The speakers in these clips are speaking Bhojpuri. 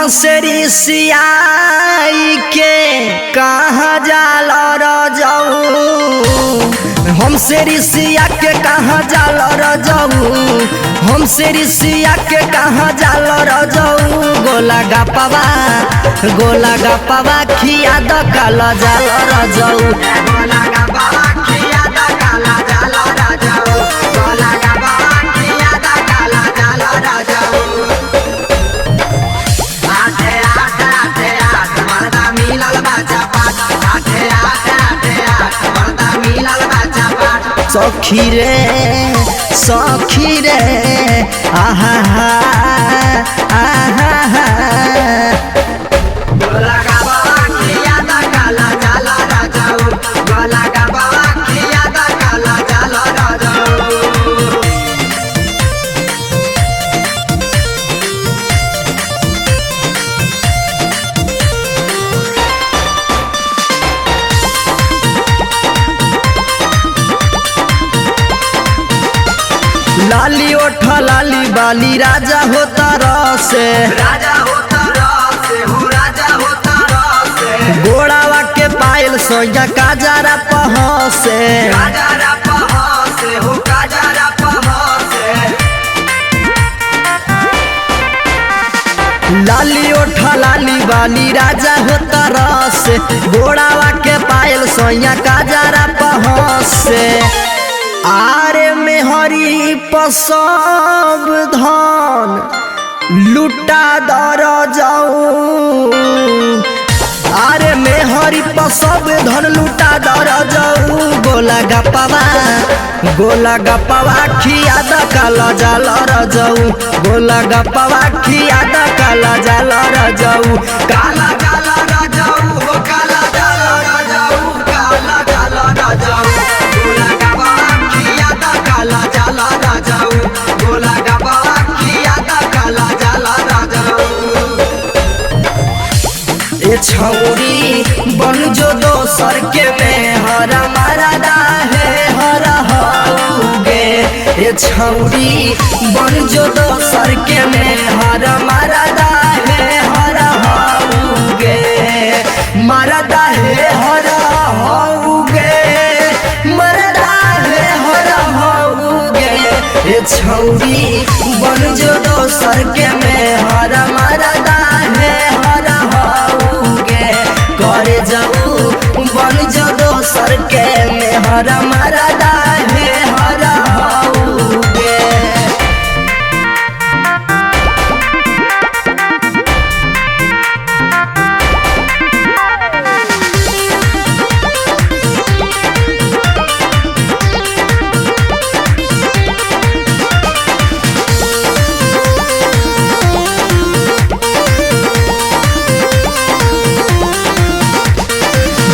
हमसे रिसियाई के कहाँ जाल रजाऊ, हमसे रिसिया के कहाँ जाल रजाऊ, हमसे रिसिया के कहाँ जाल रजाऊ। गोला गपावा खिया द काला जाल रजाऊ, गोला गपावा खिया द काला जाल रजाऊ, गोला गपावा खिया द काला जाल रजाऊ। सखी रे आहा आहा गोला गपावा खिया द काला जाल रजाऊ, गोला गपावा खिया द काला जाल रजाऊ। लाली ओठा लाली बाली राजा होता रसे, राजा होता रसे हो, राजा होता रसे। गोड़ावा के पायल सोया काजरा पहसे, काजरा पहसे हो, काजरा पहसे। लाली ओठा लाली बाली राजा होता रसे, गोड़ावा के पायल सोया काजरा पहसे। आरे मेहरी पसब धन लुटा दर जाऊ, आरे मेहरी पसब धन लुटा दर जाऊ। गोला गपावा खिया द काला जाल रजाऊ, गोला गपावा खिया द काला जाल रजाऊ, काला जाल रजाऊ हो, काला जाल रजाऊ, काला जाल रजाऊ। गोला गपावा खिया द काला जाल रजाऊ, गोला गपावा खिया द काला जाल रजाऊ। ए छौरी बन जो दोसर के में हरा मरदा है हरा होगे, ए छौरी बन जो दोसर के में हरा मरदा है हरा होगे, मरदा है हरा होगे, मरदा है हरा होगे। ए छौरी बन जो दोसर के में हरा मरदा है हरा होगे, करे जाऊ बन जो दोसर के में हरा मरदा है हरा होगे।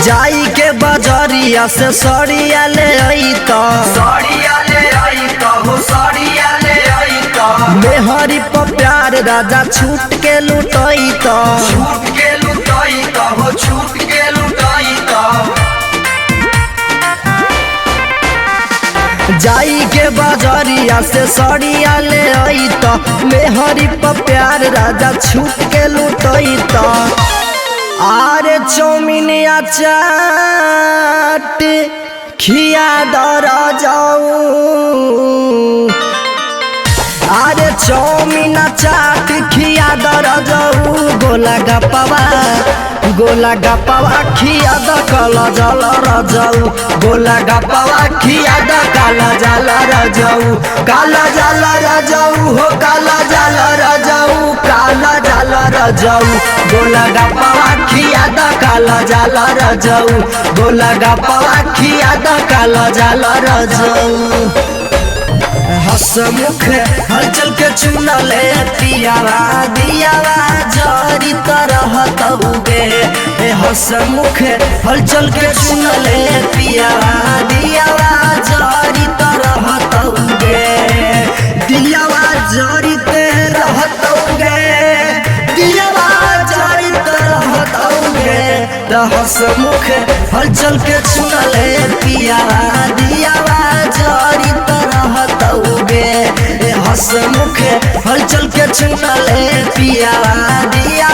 जाई के बजरिया से सड़िया ले अइता, सड़िया ले अइता हो, सड़िया ले अइता। मेहरी पर प्यार राजा छूट के लुटइता, छूट के लुटइता हो, छूट के लुटइता। जाई के बजरिया से सड़िया ले अइता, मेहरी पर प्यार राजा छूट के लुटइता। आरे चौमिनिया चाट खिया दर जाऊ, आरे चौमिना चाट खिया दर जाऊ। गोला गपावा खिया द काला जाल रजाऊ, गोला गपावा खिया द काला जाल रजाऊ, काला जाल रजाऊ हो, काला जाल रजाऊ, काला जाल रजाऊ। गोला गपावा खिया द काला जाल रजाऊ, गोला गपावा खिया द काला जाल रजाऊ। हसमुख हलचल के चुनले पियावा दियावा जरी तरह तउगे, हसमुख हलचल के चुनले पियावा दियावा जरी तरह तउगे, दियावा जरी ते रहतउगे, दियावा जरी तरह तउगे। हसमुख हलचल के चुनले पियावा दियावा जरी तरह तउगे, हसमुख हलचल के चुनले पियावा दिया